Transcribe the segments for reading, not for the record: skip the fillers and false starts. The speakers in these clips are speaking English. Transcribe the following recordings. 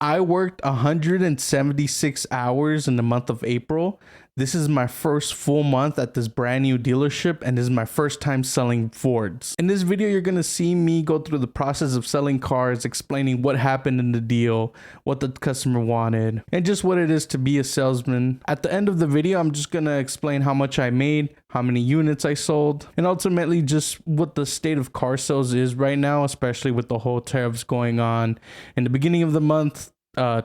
I worked 176 hours in the month of April. This is my first full month at this brand new dealership, and this is my first time selling Fords. In this video, you're gonna see me go through the process of selling cars, explaining what happened in the deal, what the customer wanted, and just what it is to be a salesman. At the end of the video, I'm just gonna explain how much I made, how many units I sold, and ultimately just what the state of car sales is right now, especially with the whole tariffs going on. In the beginning of the month,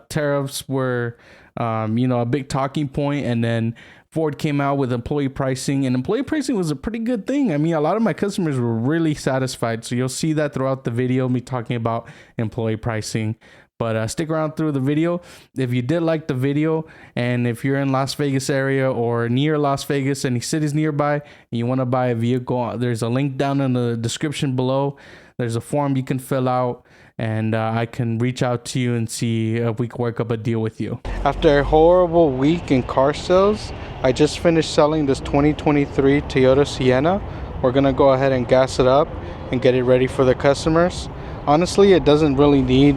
tariffs were a big talking point, and then Ford came out with employee pricing, and employee pricing was a pretty good thing. I mean, a lot of my customers were really satisfied, so you'll see that throughout the video, me talking about employee pricing. But stick around through the video. If you did like the video, and if you're in Las Vegas area or near Las Vegas, any cities nearby, and you want to buy a vehicle, there's a link down in the description below. There's a form you can fill out, and I can reach out to you and see if we can work up a deal with you. After a horrible week in car sales, I just finished selling this 2023 Toyota Sienna. We're gonna go ahead and gas it up and get it ready for the customers. Honestly, it doesn't really need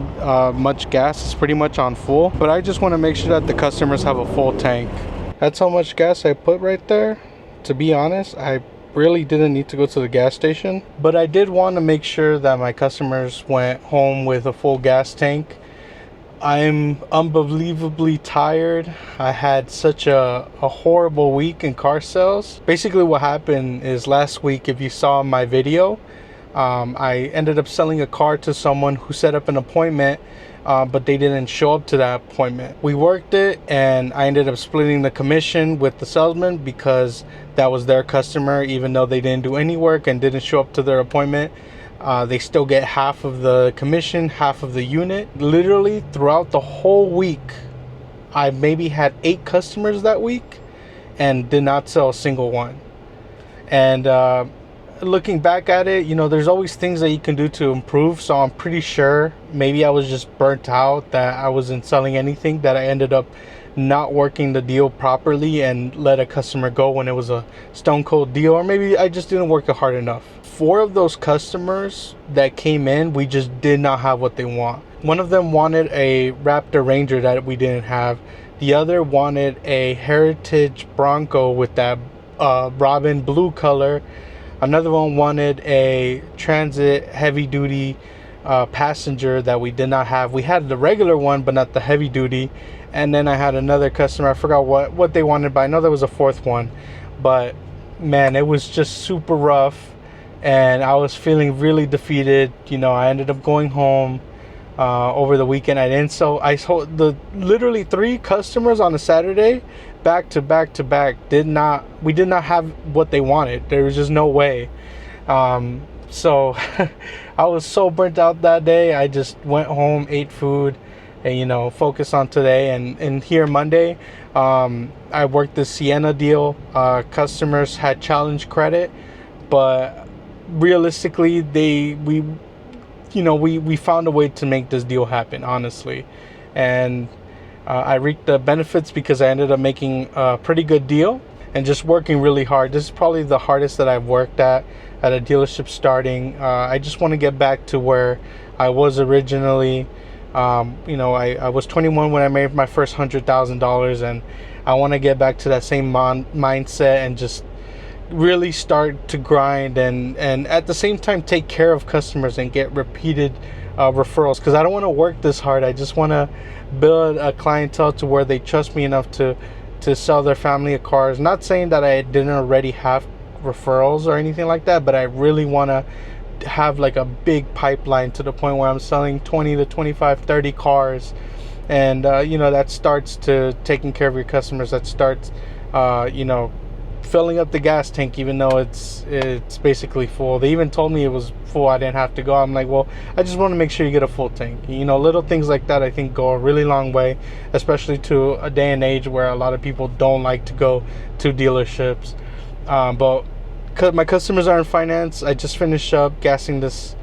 much gas. It's pretty much on full, but I just want to make sure that the customers have a full tank. That's how much gas I put right there. To be honest, I really didn't need to go to the gas station, but I did want to make sure that my customers went home with a full gas tank. I'm unbelievably tired. I had such a horrible week in car sales. Basically what happened is last week, if you saw my video, I ended up selling a car to someone who set up an appointment, but they didn't show up to that appointment. We worked it, and I ended up splitting the commission with the salesman because that was their customer. Even though they didn't do any work and didn't show up to their appointment, they still get half of the commission, half of the unit. Literally throughout the whole week, I maybe had 8 customers that week and did not sell a single one. And looking back at it, there's always things that you can do to improve. So I'm pretty sure maybe I was just burnt out, that I wasn't selling anything, that I ended up not working the deal properly and let a customer go when it was a stone cold deal, or maybe I just didn't work it hard enough. 4 of those customers that came in, we just did not have what they want. One of them wanted a Raptor Ranger that we didn't have. The other wanted a Heritage Bronco with that robin blue color. Another one wanted a Transit heavy duty passenger that we did not have. We had the regular one, but not the heavy duty. And then I had another customer, I forgot what they wanted, but I know there was a 4th one. But man, it was just super rough, and I was feeling really defeated. I ended up going home over the weekend. I sold literally 3 customers on a Saturday, back to back to back. We did not have what they wanted. There was just no way. So I was so burnt out that day. I just went home, ate food, and focused on today. And here Monday, I worked the Sienna deal. Customers had challenge credit, but realistically, we found a way to make this deal happen, honestly. And I reaped the benefits because I ended up making a pretty good deal and just working really hard. This is probably the hardest that I've worked at a dealership starting. I just want to get back to where I was originally. I was 21 when I made my first $100,000, and I want to get back to that same mindset and just really start to grind and at the same time take care of customers and get repeated referrals, because I don't want to work this hard. I just want to build a clientele to where they trust me enough to sell their family of cars. Not saying that I didn't already have referrals or anything like that, but I really want to have like a big pipeline to the point where I'm selling 20 to 25, 30 cars. And that starts to taking care of your customers. That starts filling up the gas tank, even though it's basically full. They even told me it was full, I didn't have to go. I'm like, well, I just want to make sure you get a full tank. Little things like that I think go a really long way, especially to a day and age where a lot of people don't like to go to dealerships. But my customers are in finance. I just finished up gassing this,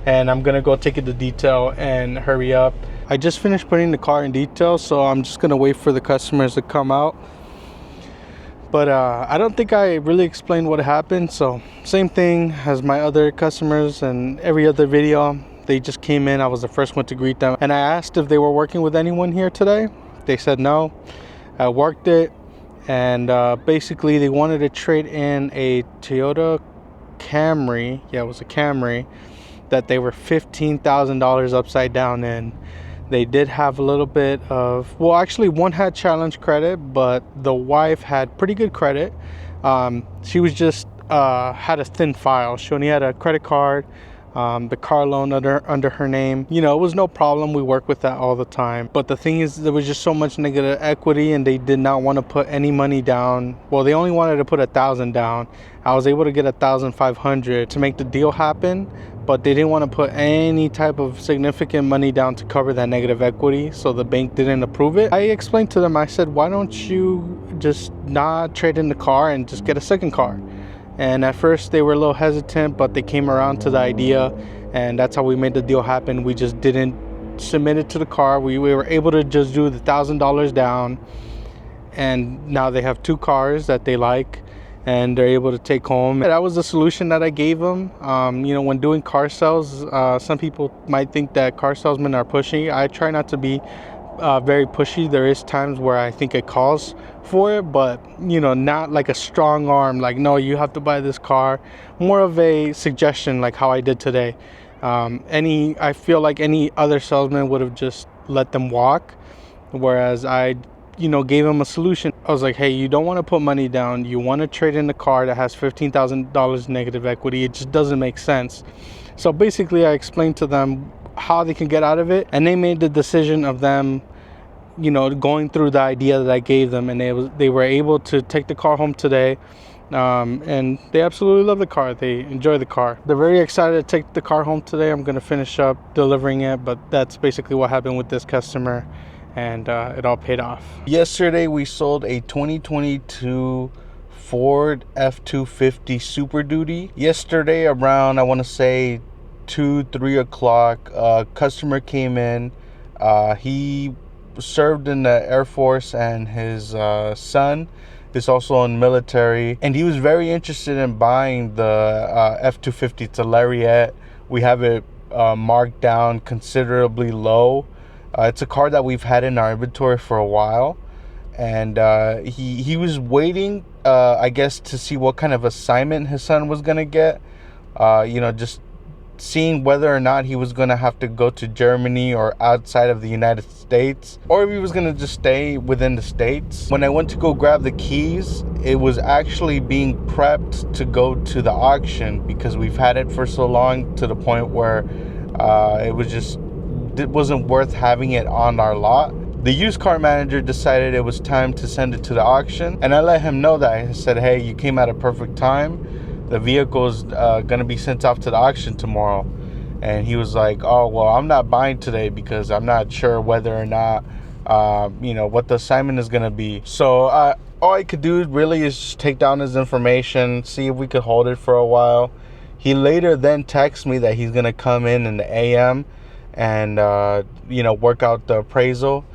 and I'm gonna go take it to detail and hurry up. I just finished putting the car in detail, so I'm just gonna wait for the customers to come out. But I don't think I really explained what happened. So same thing as my other customers and every other video. They just came in. I was the first one to greet them, and I asked if they were working with anyone here today. They said no. I worked it, and basically they wanted to trade in a Toyota Camry. Yeah, it was a Camry that they were $15,000 upside down in. They did have a little bit of, well, actually one had challenge credit, but the wife had pretty good credit. She was just had a thin file. She only had a credit card, the car loan under her name. You know, it was no problem. We work with that all the time. But the thing is, there was just so much negative equity, and they did not want to put any money down. Well, they only wanted to put $1,000 down. I was able to get $1,500 to make the deal happen, but they didn't want to put any type of significant money down to cover that negative equity, so the bank didn't approve it. I explained to them, I said, why don't you just not trade in the car and just get a second car? And at first they were a little hesitant, but they came around to the idea, and that's how we made the deal happen. We just didn't submit it to the car. We were able to just do the $1,000 down, and now they have two cars that they like, and they're able to take home. That was the solution that I gave them. You know, when doing car sales, some people might think that car salesmen are pushy. I try not to be very pushy. There is times where I think it calls for it, but you know, not like a strong arm, like, no, you have to buy this car. More of a suggestion, like how I did today. I feel like any other salesman would have just let them walk, whereas I, you know, gave them a solution. I was like, hey, you don't want to put money down. You want to trade in the car that has $15,000 negative equity. It just doesn't make sense. So basically I explained to them how they can get out of it, and they made the decision of them, you know, going through the idea that I gave them, and they were able to take the car home today, and they absolutely love the car. They enjoy the car. They're very excited to take the car home today. I'm going to finish up delivering it, but that's basically what happened with this customer, and it all paid off. Yesterday we sold a 2022 Ford F-250 Super Duty. Yesterday around, I want to say 2-3 o'clock, a customer came in. He served in the Air Force, and his son is also in military, and he was very interested in buying the F-250. It's a Lariat. We have it marked down considerably low. It's a car that we've had in our inventory for a while, and he was waiting, I guess, to see what kind of assignment his son was gonna get. You know, just seeing whether or not he was going to have to go to Germany or outside of the United States, or if he was going to just stay within the States. When I went to go grab the keys, it was actually being prepped to go to the auction, because we've had it for so long, to the point where it wasn't worth having it on our lot. The used car manager decided it was time to send it to the auction, and I let him know that. I said, hey, you came at a perfect time. The vehicle is going to be sent off to the auction tomorrow. And he was like, oh, well, I'm not buying today because I'm not sure whether or not, you know, what the assignment is going to be. So all I could do really is just take down his information, see if we could hold it for a while. He later then texted me that he's going to come in the AM and, you know, work out the appraisal.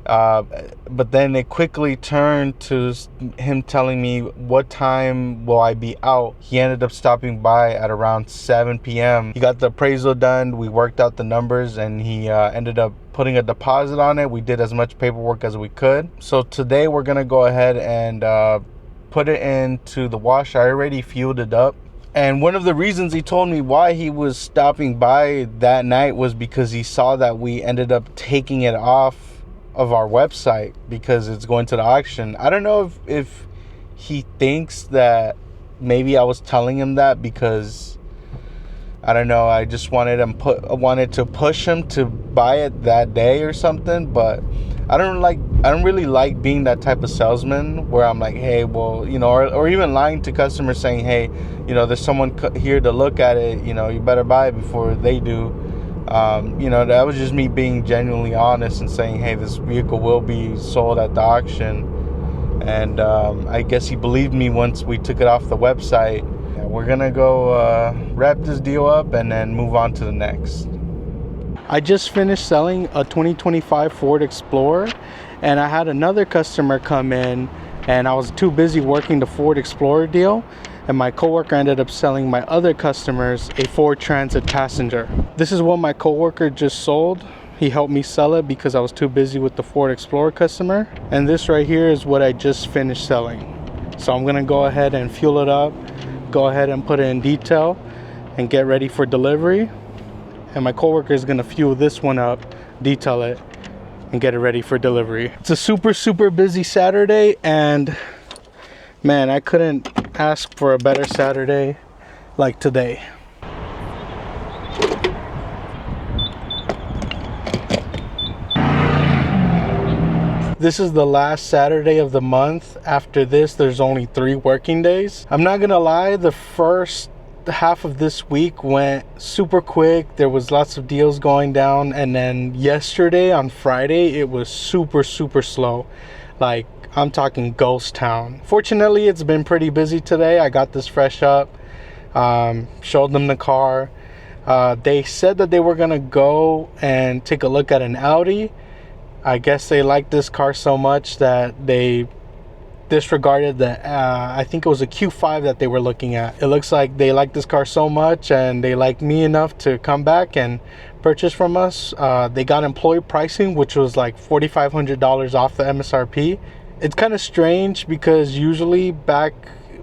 But then it quickly turned to him telling me, what time will I be out? He ended up stopping by at around 7 p.m. He got the appraisal done. We worked out the numbers, and he ended up putting a deposit on it. We did as much paperwork as we could. So today we're going to go ahead and put it into the wash. I already fueled it up. And one of the reasons he told me why he was stopping by that night was because he saw that we ended up taking it off of our website because it's going to the auction. I don't know if he thinks that maybe I was telling him that because, I don't know, I just wanted to push him to buy it that day or something. But I don't really like being that type of salesman where I'm like, hey, well, you know, or even lying to customers saying, hey, you know, there's someone here to look at it, you know, you better buy it before they do. You know, that was just me being genuinely honest and saying, hey, this vehicle will be sold at the auction. And I guess he believed me once we took it off the website. Yeah, we're gonna go wrap this deal up and then move on to the next. I just finished selling a 2025 Ford Explorer, and I had another customer come in, and I was too busy working the Ford Explorer deal. and my coworker ended up selling my other customers a Ford Transit Passenger. This is what my coworker just sold. He helped me sell it because I was too busy with the Ford Explorer customer. And this right here is what I just finished selling. So I'm gonna go ahead and fuel it up, go ahead and put it in detail and get ready for delivery. And my coworker is gonna fuel this one up, detail it, and get it ready for delivery. It's a super busy Saturday, and man, I couldn't ask for a better Saturday like today. This is the last Saturday of the month. After this, there's only 3 working days. I'm not gonna lie, the first half of this week went super quick. There was lots of deals going down, and then yesterday on Friday it was super slow. Like, I'm talking ghost town. Fortunately, it's been pretty busy today. I got this fresh up, showed them the car. They said that they were gonna go and take a look at an Audi. I guess they liked this car so much that they disregarded the I think it was a Q5 that they were looking at. It looks like they like this car so much and they like me enough to come back and purchase from us. They got employee pricing, which was like $4,500 off the MSRP. It's kind of strange because usually back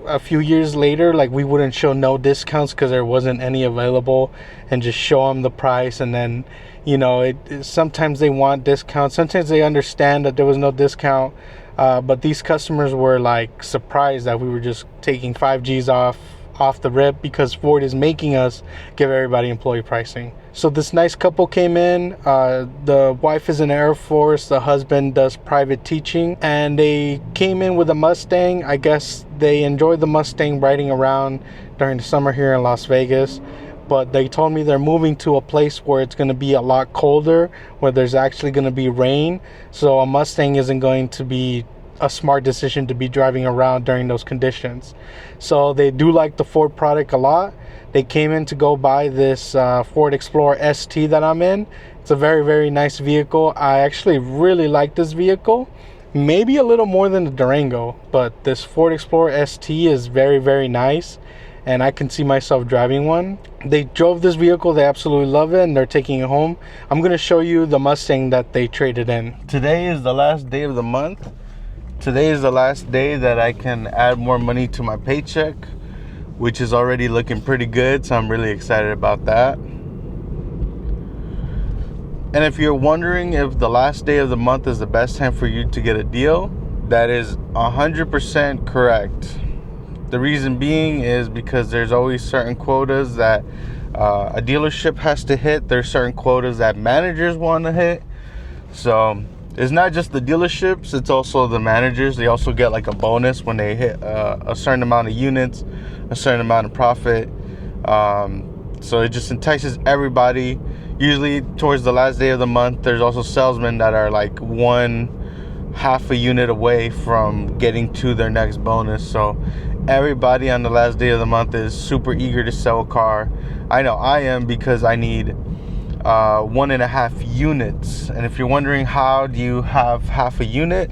a few years later, like, we wouldn't show no discounts because there wasn't any available, and just show them the price. And then, you know, sometimes they want discounts, sometimes they understand that there was no discount. But these customers were like surprised that we were just taking 5Gs off the rip because Ford is making us give everybody employee pricing. So this nice couple came in. The wife is in Air Force, the husband does private teaching, and they came in with a Mustang. I guess they enjoyed the Mustang riding around during the summer here in Las Vegas. But they told me they're moving to a place where it's going to be a lot colder, where there's actually going to be rain. So a Mustang isn't going to be a smart decision to be driving around during those conditions. So they do like the Ford product a lot. They came in to go buy this Ford Explorer ST that I'm in. It's a very nice vehicle. I actually really like this vehicle. Maybe a little more than the Durango, but this Ford Explorer ST is very nice, and I can see myself driving one. They drove this vehicle, they absolutely love it, and they're taking it home. I'm gonna show you the Mustang that they traded in. Today is the last day of the month. Today is the last day that I can add more money to my paycheck, which is already looking pretty good, so I'm really excited about that. And if you're wondering if the last day of the month is the best time for you to get a deal, that is 100% correct. The reason being is because there's always certain quotas that a dealership has to hit. There's certain quotas that managers want to hit. So it's not just the dealerships, it's also the managers. They also get like a bonus when they hit a certain amount of units, a certain amount of profit. So it just entices everybody. Usually towards the last day of the month, there's also salesmen that are like half a unit away from getting to their next bonus. So everybody on the last day of the month is super eager to sell a car. I know I am, because I need 1.5 units. And if you're wondering how do you have half a unit,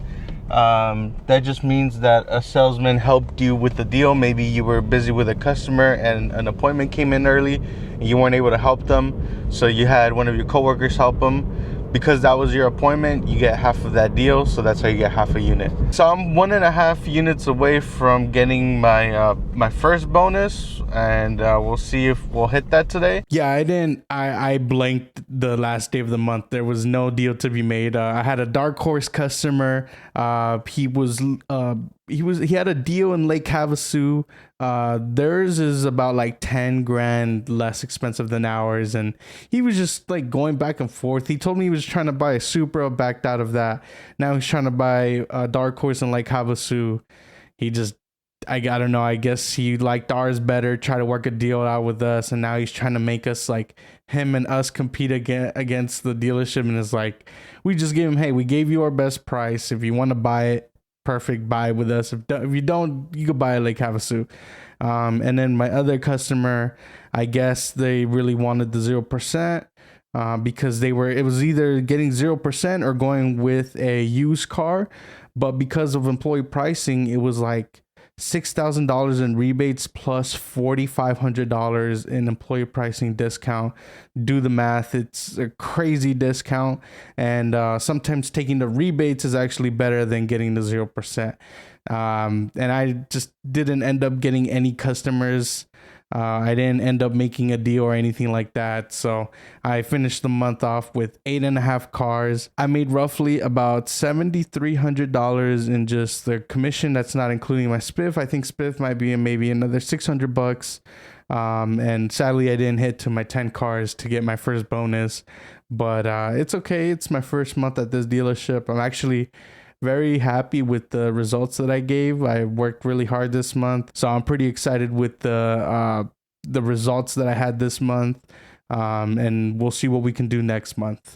that just means that a salesman helped you with the deal. Maybe you were busy with a customer and an appointment came in early and you weren't able to help them, so you had one of your coworkers help them. Because that was your appointment, you get half of that deal, so that's how you get half a unit. So I'm 1.5 units away from getting my first bonus, and we'll see if we'll hit that today. Yeah, I blanked the last day of the month. There was no deal to be made. I had a dark horse customer. He had a deal in Lake Havasu. Theirs is about like 10 grand less expensive than ours, and he was just like going back and forth. He told me he was trying to buy a Supra, backed out of that. Now he's trying to buy a dark horse in Lake Havasu. I don't know, I guess he liked ours better, try to work a deal out with us, and now he's trying to make us, like, him and us compete against the dealership. And it's like, we just gave him, hey, we gave you our best price. If you want to buy it, perfect, buy with us. If you don't, you could buy it Lake Havasu. And then my other customer, I guess they really wanted the 0%, because it was either getting 0% or going with a used car. But because of employee pricing, it was like $6,000 in rebates plus $4,500 in employee pricing discount. Do the math. It's a crazy discount. And sometimes taking the rebates is actually better than getting the 0%. And I just didn't end up getting any customers. I didn't end up making a deal or anything like that. So I finished the month off with 8.5 cars. I made roughly about $7,300 in just the commission. That's not including my spiff. I think spiff might be maybe another $600. And sadly, I didn't hit to my 10 cars to get my first bonus. But it's okay. It's my first month at this dealership. I'm actually very happy with the results that I gave. I worked really hard this month, so I'm pretty excited with the results that I had this month. And we'll see what we can do next month.